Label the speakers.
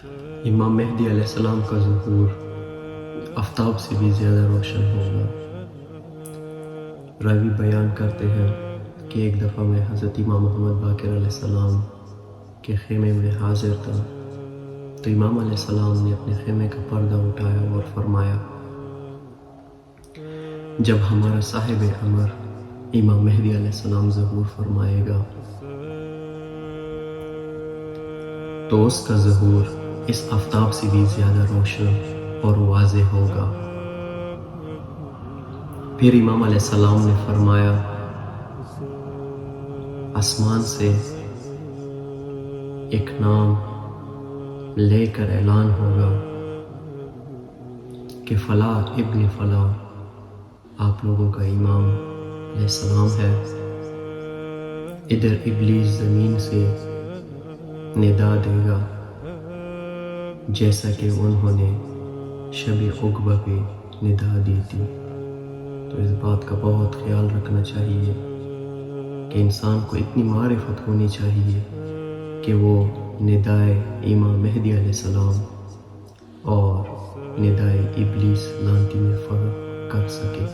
Speaker 1: امام مہدی علیہ السلام کا ظہور آفتاب سے بھی زیادہ روشن ہوگا۔ راوی بیان کرتے ہیں کہ ایک دفعہ میں حضرت امام محمد باقر علیہ السلام کے خیمے میں حاضر تھا، تو امام علیہ السلام نے اپنے خیمے کا پردہ اٹھایا اور فرمایا، جب ہمارا صاحب امر امام مہدی علیہ السلام ظہور فرمائے گا تو اس کا ظہور اس آفتاب سے بھی زیادہ روشن اور واضح ہوگا۔ پھر امام علیہ السلام نے فرمایا، آسمان سے ایک نام لے کر اعلان ہوگا کہ فلاں ابن فلاں آپ لوگوں کا امام علیہ السلام ہے۔ ادھر ابلیس زمین سے ندا دے گا جیسا کہ انہوں نے شب عقبہ پہ ندا دی تھی۔ تو اس بات کا بہت خیال رکھنا چاہیے کہ انسان کو اتنی معرفت ہونی چاہیے کہ وہ ندائے امام مہدی علیہ السلام اور ندائے ابلیس لعنتی میں فرق کر سکے۔